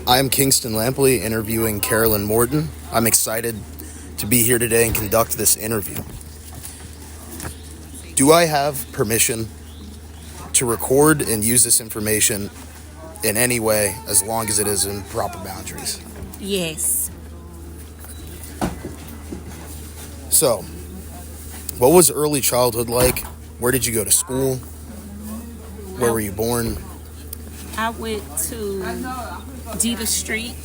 I'm Kingston Lampley, interviewing Carolyn Morton. I'm excited to be here today and conduct this interview. Do I have permission to record and use this information in any way as long as it is in proper boundaries? Yes. So, what was early childhood like? Where did you go to school? Where were you born? I went to Jeter Street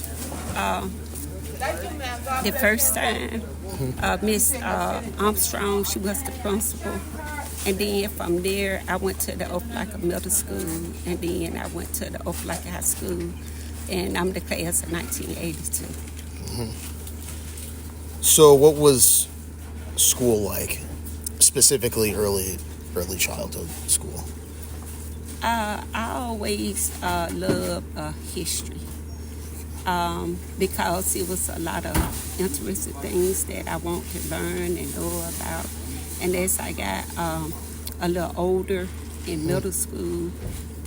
the first time. Miss Armstrong, she was the principal. And then from there, I went to the Opelika Middle School. And then I went to the Opelika High School. And I'm the class of 1982. So, what was school like? Specifically early childhood school. I always loved history because it was a lot of interesting things that I want to learn and know about. And as I got a little older in middle school,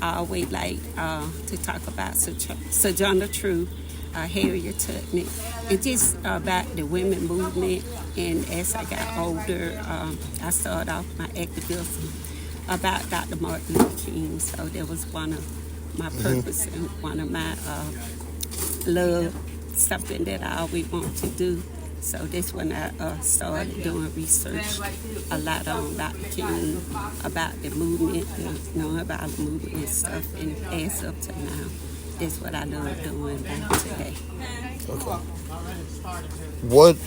I always liked to talk about Sojourner Truth, Harriet Tubman, and just about the women movement. And as I got older, I started off my activism about Dr. Martin Luther King. So that was one of my purpose and one of my love, something that I always want to do. So that's when I started doing research a lot on Dr. King, about the movement, knowing about the movement and stuff. And as up to now, that's what I love doing today. Okay. What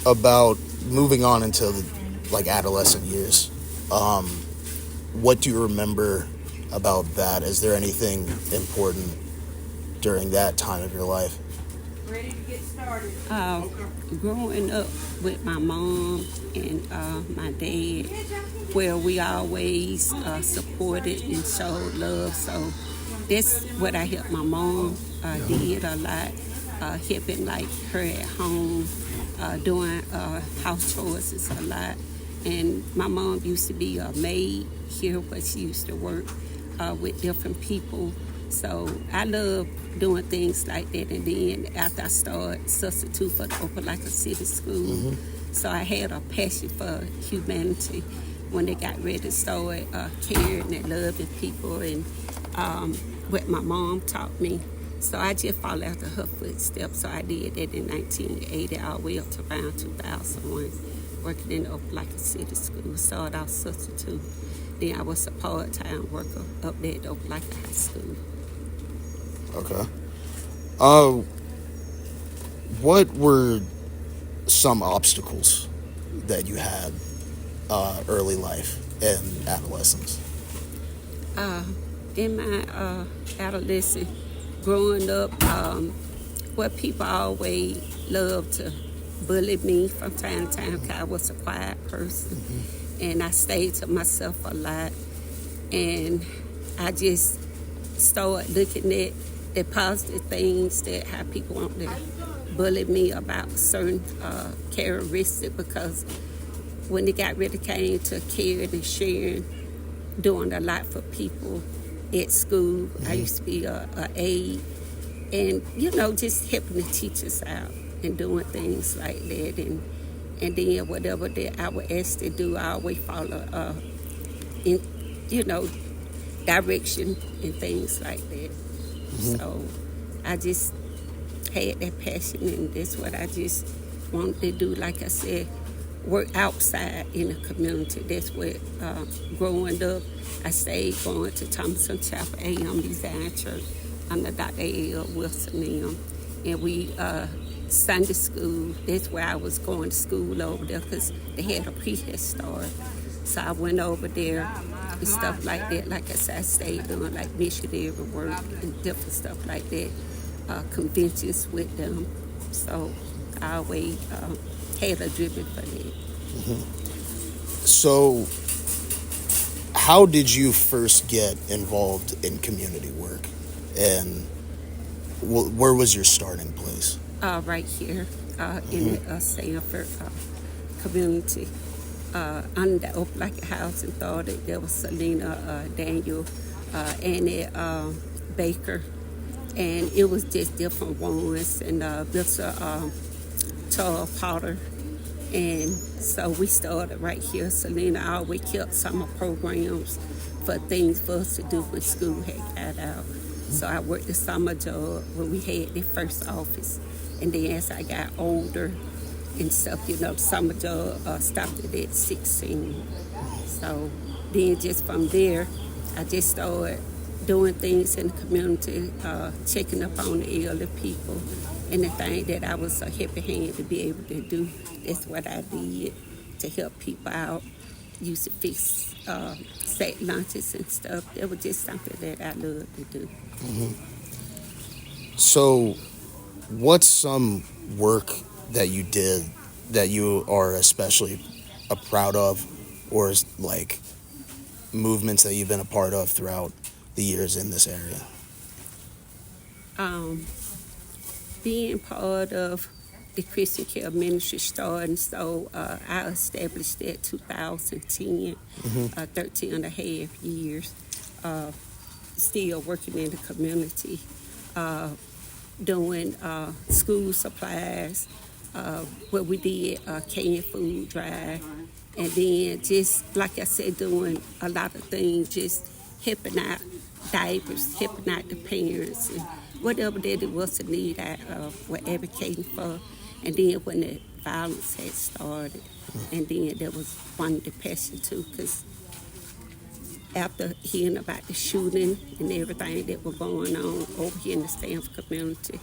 about moving on into adolescent years? What do you remember about that? Is there anything important during that time of your life? Ready to get started. Growing up with my mom and my dad, where we always supported and showed love. So that's what I helped my mom did a lot, helping her at home, doing house chores a lot. And my mom used to be a maid here, where she used to work with different people. So I love doing things like that. And then after I started substitute for the Opelika City School, so I had a passion for humanity when they got ready to start caring and loving people, and what my mom taught me. So I just followed after her footsteps. So I did that in 1980 all the way up to around 2001, working in the Opelika City School. Started off substitute. Then I was a part-time worker up there at the Opelika High School. Okay. What were some obstacles that you had early life and adolescence? In my adolescence, growing up, where people always loved to bully me from time to time because I was a quiet person. And I stayed to myself a lot. And I just started looking at the positive things, that how people want to bully me about certain characteristics, because when they got ready came to caring and sharing, doing a lot for people at school. I used to be a aide, and just helping the teachers out and doing things like that. And then whatever that I was asked to do, I always follow in direction and things like that. So I just had that passion, and that's what I just wanted to do. Like I said, work outside in the community. That's what, growing up, I stayed going to Thomason Chapel A.M. Design Church under Dr. A.L. Wilson, and we Sunday school, that's where I was going to school over there, because they had a pre-head start. So I went over there and stuff like that. Like I said, I stayed doing missionary work and different stuff like that, conventions with them. So I always had a driven for that. So how did you first get involved in community work, and where was your starting place? Right here in the Sanford community. Under the Opelika House and Authority, there was Selena Daniel, Annie Baker, and it was just different ones. And Mr. Charles Potter. And so we started right here. Selena always kept summer programs for things for us to do when school had got out. So I worked the summer job when we had the first office. And then as I got older and stuff, the summer job stopped at 16. So then just from there, I just started doing things in the community, checking up on the elderly people. And the thing that I was a happy hand to be able to do, that's what I did to help people out. Used to fix sack lunches and stuff. That was just something that I loved to do. So, what's some work that you did that you are especially proud of, or like movements that you've been a part of throughout the years in this area? Being part of the Christian Care Ministry starting, so I established that 2010, 13 and a half years, still working in the community, doing school supplies, what we did, canned food drive, and then just, like I said, doing a lot of things, just helping out diapers, helping out the parents, and whatever that it was to need, I were advocating for. And then when the violence had started, and then there was one depression too, because after hearing about the shooting and everything that was going on over here in the Stanford community,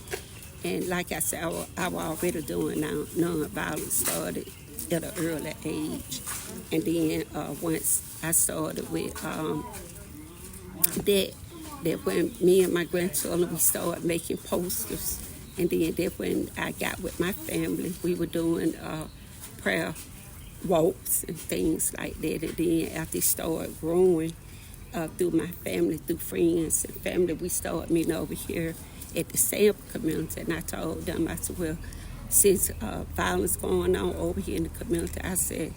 and like I said, I was already doing non-violence, started at an early age. And then once I started with that when me and my grandchildren, we started making posters. And then that when I got with my family, we were doing prayer walks and things like that. And then after it started growing through my family, through friends and family, we started meeting over here at the Stanford community. And I told them, I said, well, since violence going on over here in the community, I said,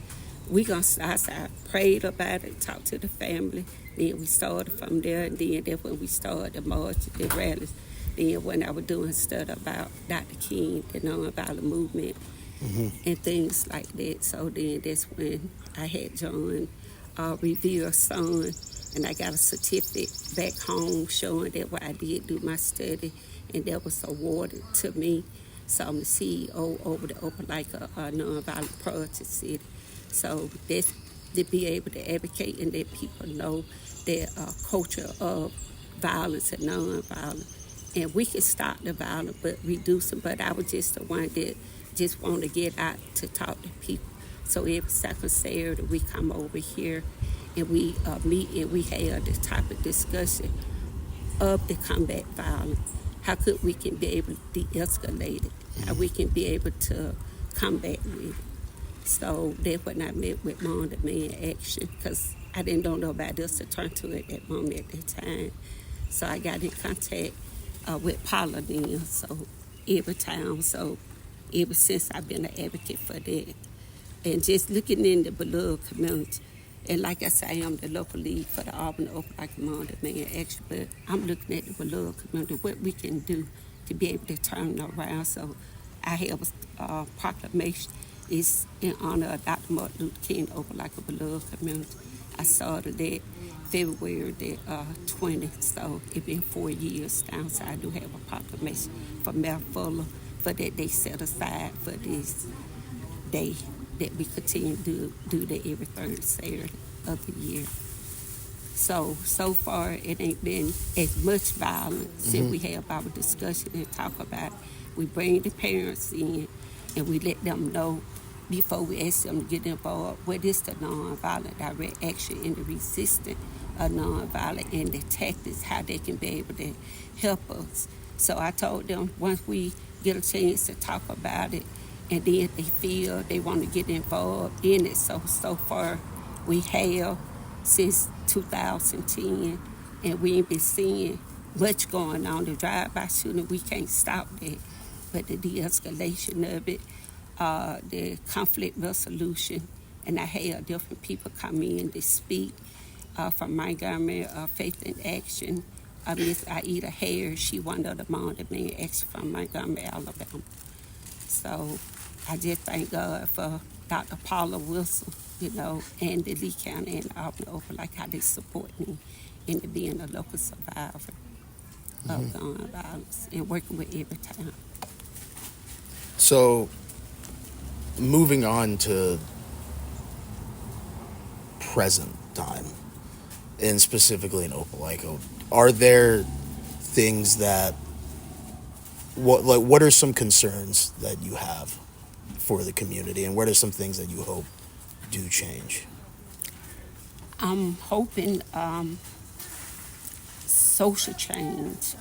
we gonna start. So I prayed about it, talked to the family. Then we started from there, and then that's when we started the march, the rallies. Then when I was doing stuff about Dr. King, the nonviolent movement, and things like that. So then that's when I had joined Revere's Son, and I got a certificate back home showing that what I did do my study, and that was awarded to me. So I'm the CEO over the Opelika Nonviolent Project City. So that's to be able to advocate and let people know their culture of violence and nonviolence. And we can stop the violence, but reduce it. But I was just the one that just want to get out to talk to people. So every second Saturday we come over here and we meet and we have this topic discussion of the combat violence. How could we can be able to de-escalate it? How we can be able to combat with it. So that's when I met with Mom Demand Action, because I didn't know nobody else to turn to at that moment at that time. So I got in contact with Paula then, so every time. So ever since I've been an advocate for that. And just looking in the beloved community. And like I said, I am the local lead for the Auburn Opelika Mom Demand Action, but I'm looking at the beloved community, what we can do to be able to turn it around. So I have a proclamation. It's in honor of Dr. Martin Luther King, Opelika Beloved Community. I started that February the 20th, so it's been 4 years now. So I do have a proclamation from Mayor Fuller for that they set aside for this day that we continue to do that every third Saturday of the year. So far it ain't been as much violence since we have our discussion and talk about it. We bring the parents in and we let them know before we ask them to get involved what is the nonviolent direct action and the resistance of nonviolent and the tactics, how they can be able to help us. So I told them once we get a chance to talk about it and then they feel they want to get involved in it. So far we have since 2010 and we ain't been seeing much going on. The drive-by shooting, we can't stop that. But the de-escalation of it, the conflict resolution, and I had different people come in to speak from Montgomery, Faith in Action, Miss Aida Harris, she one of the mom that been actually from Montgomery, Alabama. So I just thank God for Dr. Paula Wilson, and the Lee County and Albany Open, like how they support me into being a local survivor of gun violence and working with every town. So, moving on to present time, and specifically in Opelika, are there things that what are some concerns that you have for the community, and what are some things that you hope do change? I'm hoping social change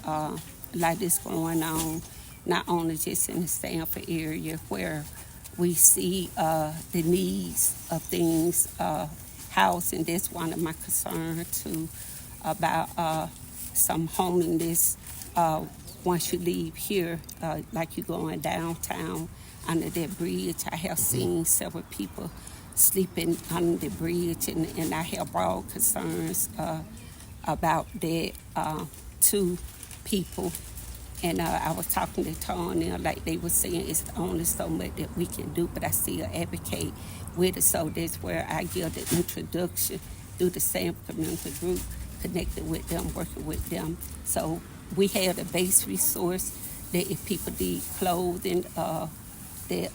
like this going on, not only just in the Stanford area where we see the needs of things, housing. That's one of my concerns too, about some homelessness. Once you leave here, like you're going downtown under that bridge, I have seen several people sleeping under the bridge, and I have broad concerns about that to people. And I was talking to Tony, like they were saying, it's only so much that we can do, but I still advocate with it. So that's where I give the introduction through the same community group, connected with them, working with them. So we have the base resource that if people need clothing, the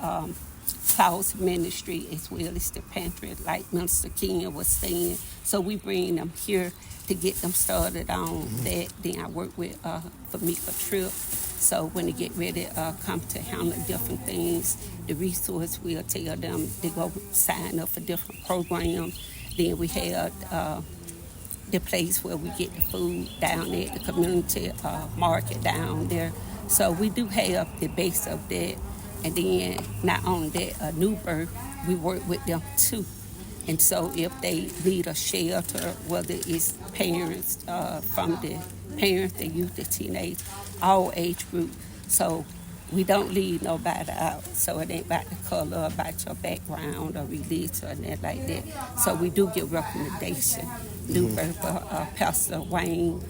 house ministry as well as the pantry, like Minister King was saying. So we bring them here to get them started on that. Then I work with Famika Tripp. So when they get ready to come to handle different things, the resource will tell them to go sign up for different programs. Then we have the place where we get the food down there, the community market down there. So we do have the base of that. And then not only that, New Birth, we work with them too. And so if they need a shelter, whether it's parents, from the parents, the youth, the teenage, all age group. So we don't leave nobody out. So it ain't about the color, about your background or religion or anything like that. So we do give recommendation. New Birth for Pastor Wayne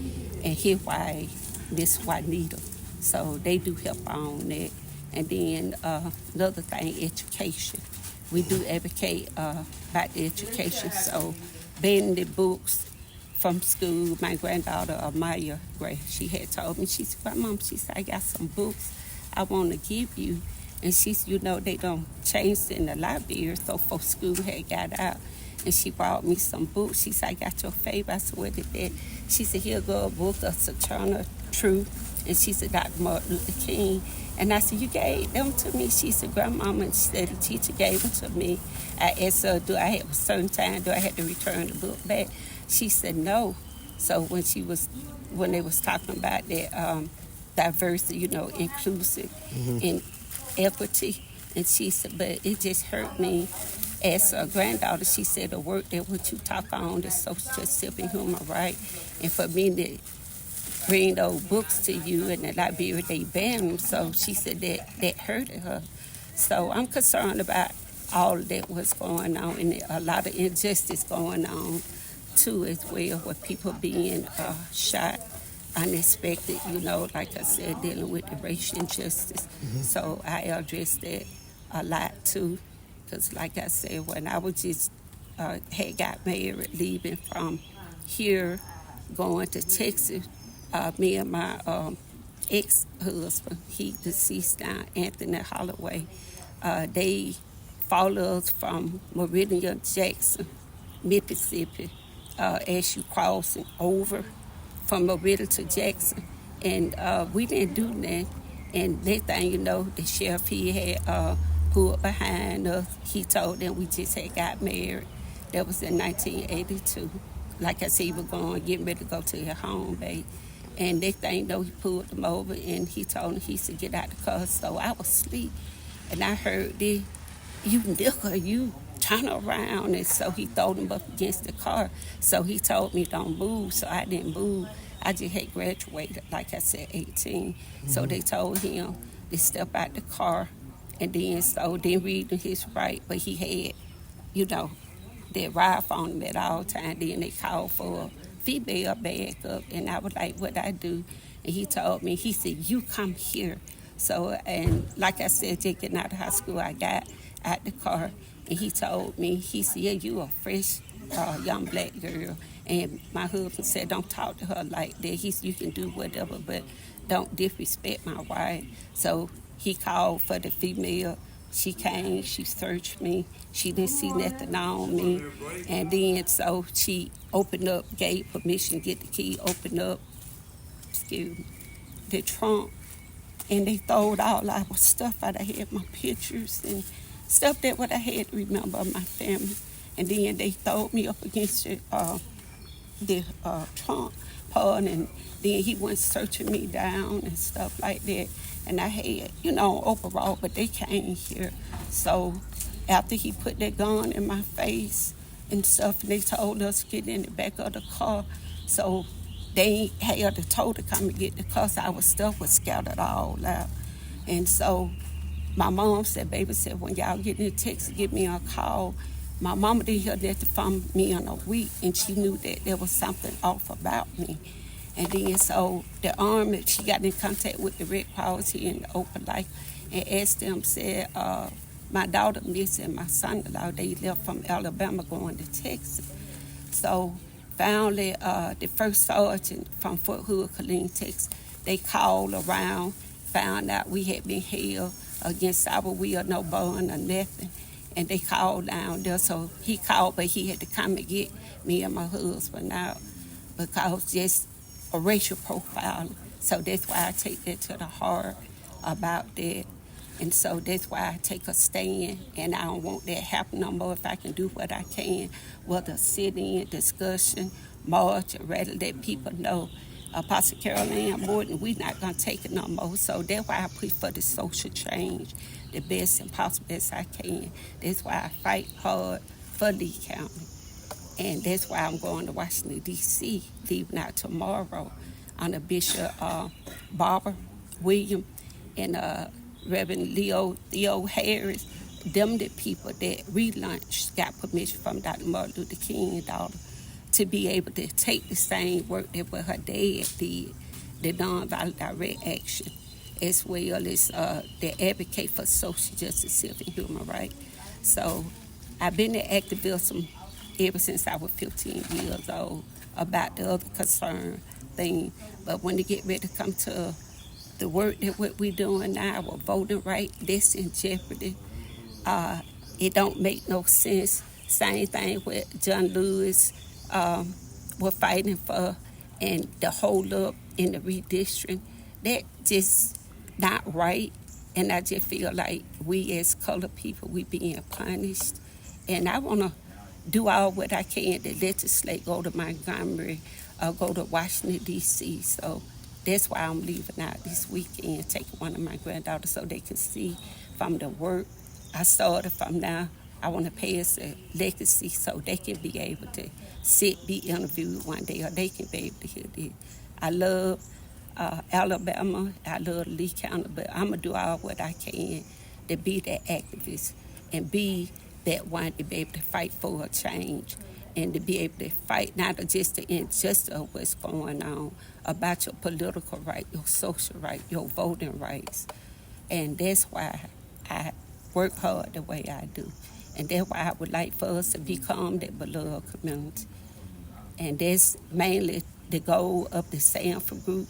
and his wife, Miss Juanita. So they do help on that. And then another thing, education. We do advocate about the education. So banning the books from school. My granddaughter, Amaya Gray, she had told me, she said, Mom, she said, I got some books I want to give you. And she said, they don't change in the library. So for school had got out. And she brought me some books. She said, I got your favorite. I said, what is that? She said, here go a book of Sojourner Truth. And she said, Dr. Martin Luther King. And I said, you gave them to me? She said, Grandmama, and she said, the teacher gave them to me. I asked her, do I have a certain time? Do I have to return the book back? She said, no. So when they was talking about that diversity, inclusive and equity, and she said, but it just hurt me as a granddaughter. She said, the work that what you talk on, the social justice and human rights, and for me to bring those books to you in the library, they banned them. So she said that hurted her. So I'm concerned about all that was going on, and a lot of injustice going on too as well, with people being shot unexpected, like I said, dealing with the racial injustice. So I address that a lot too, because like I said, when I was just had got married, leaving from here, going to Texas, me and my ex-husband, he deceased now, Anthony Holloway, they followed us from Meridian, Jackson, Mississippi, as you crossing over from Meridian to Jackson. And we didn't do that. And next thing the sheriff, he had pulled behind us. He told them we just had got married. That was in 1982. Like I said, he was getting ready to go to his home base. And next thing he pulled them over, and he told him, he said, get out the car. So I was asleep, and I heard this, you nigger, you turn around. And so he threw him up against the car. So he told me, don't move. So I didn't move. I just had graduated, like I said, 18. So they told him to step out the car, and then so didn't read his right, but he had, that rifle on him at all times. Then they called for female bag up, and I was like, what I do? And he told me, he said, you come here. So, and like I said, just getting out of high school, I got out the car, and he told me, he said, yeah, you a fresh young black girl. And my husband said, don't talk to her like that. He said, you can do whatever, but don't disrespect my wife. So he called for the female. She came, she searched me. She didn't see nothing on me. And then so she opened up, gave permission to get the key, opened up, excuse me, the trunk. And they throwed all our stuff out. I had my pictures and stuff that what I had to remember of my family. And then they threw me up against the trunk part, and then he went searching me down and stuff like that. And I had, overall, but they came here. So after he put that gun in my face and stuff, and they told us to get in the back of the car. So they had the tow to come and get the car, so our stuff was scattered all out. And so my mom said, baby said, when y'all get in the text, give me a call. My mama didn't hear nothing from me in a week, and she knew that there was something off about me. And then so the Army, she got in contact with the Red Cross here in the Open Life and asked them, said, my daughter missing, my son-in-law, they left from Alabama going to Texas. So finally, the first sergeant from Fort Hood, Killeen, Texas, they called around, found out we had been held against our will, no bond or nothing. And they called down there, so he called, but he had to come and get me and my husband out because just a racial profiling. So that's why I take that to the heart about that. And so that's why I take a stand, and I don't want that to happen no more. If I can do what I can, whether sit in, discussion, march, or rather let people know, Apostle Carolyn and Morton, we're not going to take it no more. So that's why I push for the social change, the best and possible best I can. That's why I fight hard for Lee County. And that's why I'm going to Washington, D.C., leaving out tomorrow under Bishop Barbara Williams and Reverend Theo Harris. Them the people that relaunched, got permission from Dr. Martin Luther King's daughter to be able to take the same work that what her dad did, the nonviolent direct action, as well as they advocate for social justice, civil and human rights. So I've been an activist ever since I was 15 years old about the other concern thing. But when they get ready to come to the work that what we're doing now, our voting right, that's in jeopardy. It don't make no sense. Same thing with John Lewis were fighting for, and the hold up in the redistricting. That just not right. And I just feel like we as colored people, we being punished. And I want to do all what I can to legislate, go to Montgomery, go to Washington, D.C. So that's why I'm leaving out this weekend, taking one of my granddaughters so they can see from the work I started from now. I want to pass a legacy so they can be able to be interviewed one day, or they can be able to hear this. I love Alabama, I love Lee County, but I'm going to do all what I can to be that activist and be that one to be able to fight for a change and to be able to fight not just the injustice of what's going on, about your political right, your social right, your voting rights. And that's why I work hard the way I do. And that's why I would like for us to become that beloved community. And that's mainly the goal of the Sanford group,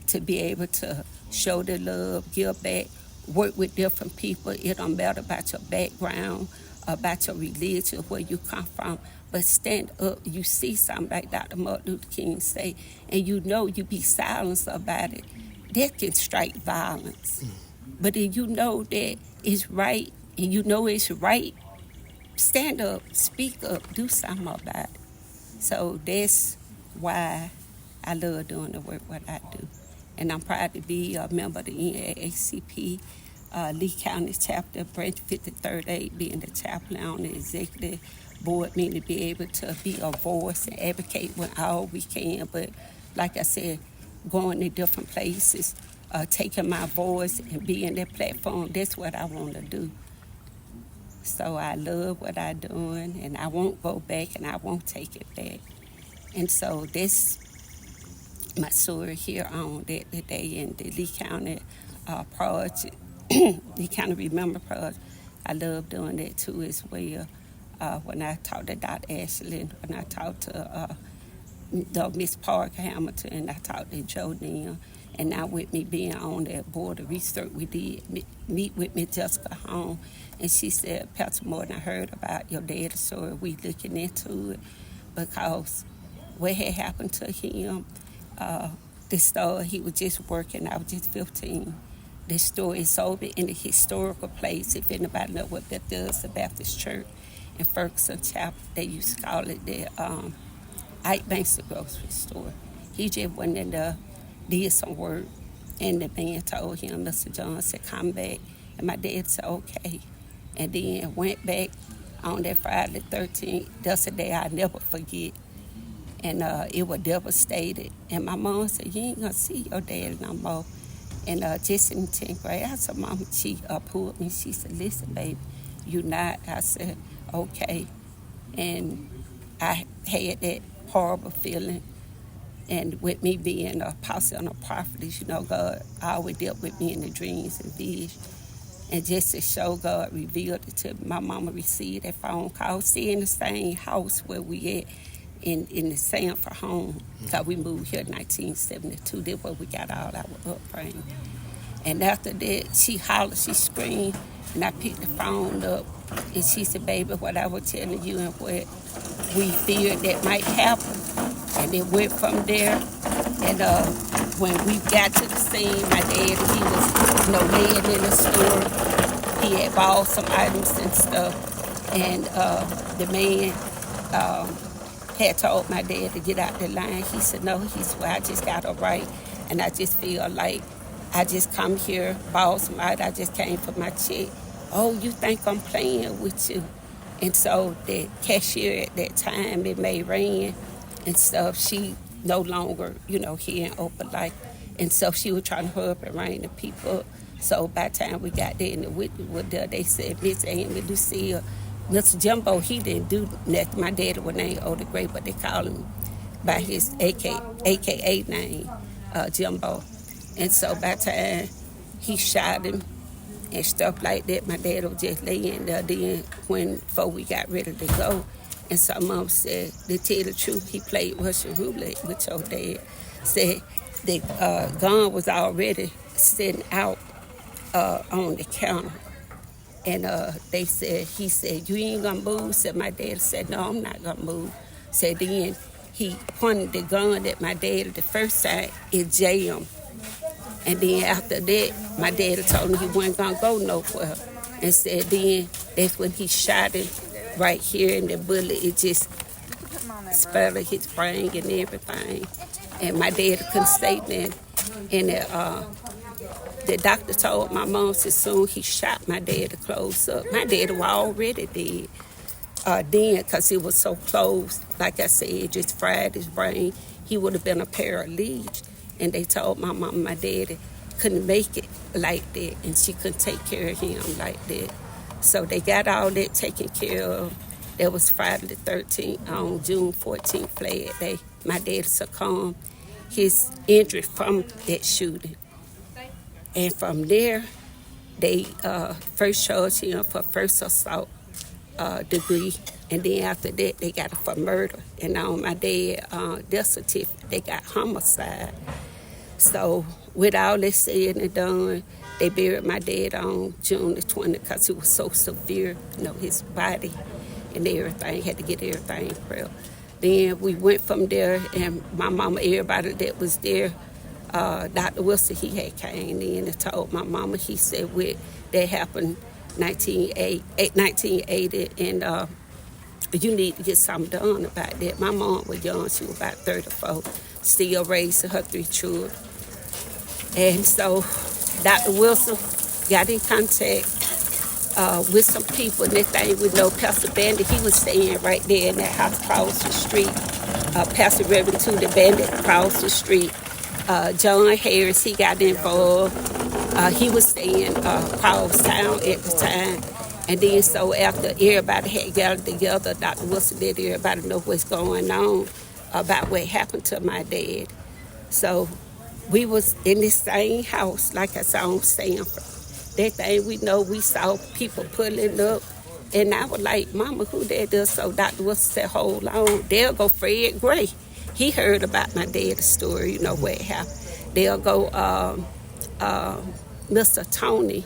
to be able to show the love, give back, work with different people. It don't matter about your background, about your religion, where you come from, but stand up. You see something like Dr. Martin Luther King say, and you know you be silenced about it, that can strike violence. But if you know that it's right, and you know it's right, stand up, speak up, do something about it. So that's why I love doing the work what I do. And I'm proud to be a member of the NAACP, Lee County chapter, branch 53rd, being the chaplain on the executive board, meaning to be able to be a voice and advocate when all we can. But like I said, going to different places, taking my voice and being that platform, that's what I want to do. So I love what I'm doing, and I won't go back, and I won't take it back. And so this my story here on that day in the Lee County project, Lee County Remember Project. I love doing that too as well. When I talked to Dr. Ashley, when I talked to Miss Parker Hamilton, and I talked to Joe Neal, and now with me being on that board of research, we did meet with Miss Jessica Home, and she said, Pastor Morton, I heard about your dad's story. We looking into it because what had happened to him, the story, he was just working, I was just 15. The story is over in the historical place. If anybody know what that does, the Baptist Church in Ferguson Chapel, they used to call it the Ike Banks grocery store. He just went in there, did some work, and the man told him, Mr. John said, come back. And my dad said, okay. And then went back on that Friday the 13th. That's a day I'll never forget. And it was devastated. And my mom said, you ain't gonna see your dad no more. And just in 10th grade, I said, Mama, she pulled me. She said, listen, baby, you not. I said, okay. And I had that horrible feeling. And with me being a apostle and a prophetess, you know, God always dealt with me in the dreams and visions. And just to show God revealed it to me, my mama received that phone call, stay in the same house where we at in the Sanford home, because we moved here in 1972. That's where we got all our upbringing. And after that, she hollered, she screamed, and I picked the phone up, and she said, baby, what I was telling you and what we feared that might happen. And it went from there. And when we got to the scene, my dad, he was, laying in the store. He had bought some items and stuff. And the man had told my dad to get out the line. He said, no, he said, well, I just got a right. And I just feel like I just come here, bought some items. I just came for my check. Oh, you think I'm playing with you? And so the cashier at that time, it may rain and stuff, she no longer, here in Opelika. And so she was trying to hurry up and ring the people up. So by the time we got there in the witness was there, they said, Miss Amy Lucille, Mr. Jumbo, he didn't do nothing. My daddy was named Older Gray, but they call him by his AKA name, Jumbo. And so by the time he shot him and stuff like that, my dad was just laying there. Then before we got ready to go, and some of them said, to tell the truth, he played Russian roulette with your dad. Said the gun was already sitting out on the counter. And he said, you ain't gonna move? Said my dad said, no, I'm not gonna move. Said then he pointed the gun at my dad the first time, it jammed. And then after that, my dad told me he wasn't gonna go nowhere. And said then that's when he shot him right here, and the bullet, it just splattered his brain and everything. And my dad couldn't say nothing. And the doctor told my mom, as soon he shot my dad to close up. My dad was already dead then, because he was so close. Like I said, it just fried his brain. He would have been a paralytic. And they told my mom my daddy couldn't make it like that, and she couldn't take care of him like that. So they got all that taken care of. That was Friday the 13th. On June 14th, Flag Day, my dad succumbed his injury from that shooting. And from there, they first charged him for first assault degree. And then after that, they got it for murder. And on my dad's death certificate, they got homicide. So with all this said and done, they buried my dad on June the 20th because it was so severe, his body and everything, had to get everything prepped. Then we went from there, and my mama, everybody that was there, Dr. Wilson, he had came in and told my mama, he said, that happened 1980, and you need to get something done about that. My mom was young, she was about 34, still raising her 3 children. And so Dr. Wilson got in contact with some people, and that thing we know Pastor Bandit, he was staying right there in that house across the street. Pastor Reverend Tudor Bandit across the street. John Harris, he got involved. He was staying across town at the time. And then so after everybody had gathered together, Dr. Wilson let everybody know what's going on. about what happened to my dad. So we was in the same house, like I saw on Stanford. That thing we know, we saw people pulling up. And I was like, Mama, who that is? So Dr. Wilson said, hold on. They'll go Fred Gray. He heard about my dad's story, what happened. They'll go Mr. Tony.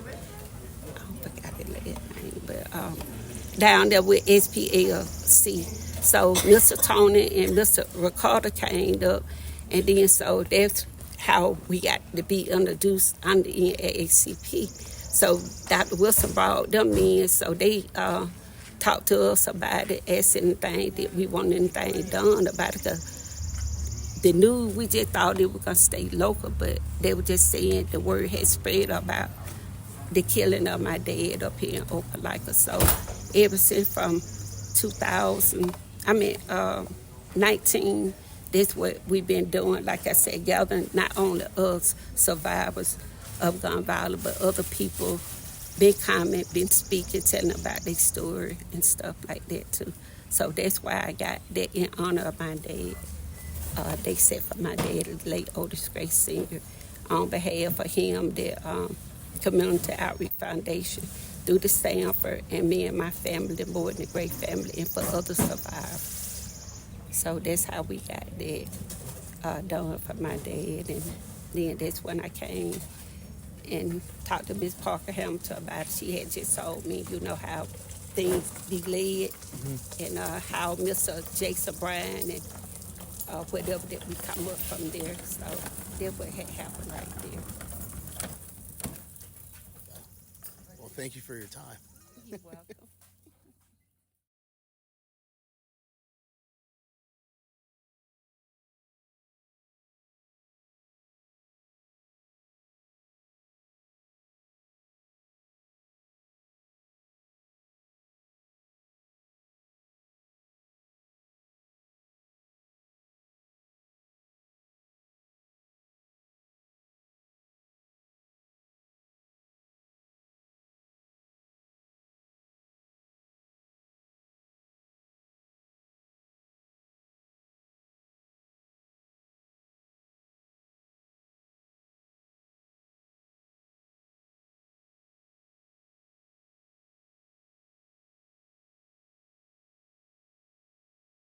I forgot his last name, but down there with SPLC. So Mr. Tony and Mr. Ricardo came up. And then so that's how we got to be introduced under NAACP. So Dr. Wilson brought them in, so they talked to us about it, asked anything that we want anything done about it. Cause the news, we just thought it was going to stay local, but they were just saying the word had spread about the killing of my dad up here in Opelika. So ever since from 19, that's what we've been doing, like I said, gathering not only us survivors of gun violence, but other people been commenting, been speaking, telling about their story and stuff like that too. So that's why I got that in honor of my dad. They said for my dad, the late Otis Gray Sr., on behalf of him, the Community Outreach Foundation, through the Stanford, and me and my family, the Morton, the Gray family, and for other survivors. So that's how we got that done for my dad. And then that's when I came and talked to Miss Parker Hamilton about it. She had just told me, how things be led, and how Mr. Jason Bryan and whatever that we come up from there. So that's what had happened right there. Well, thank you for your time. You're welcome.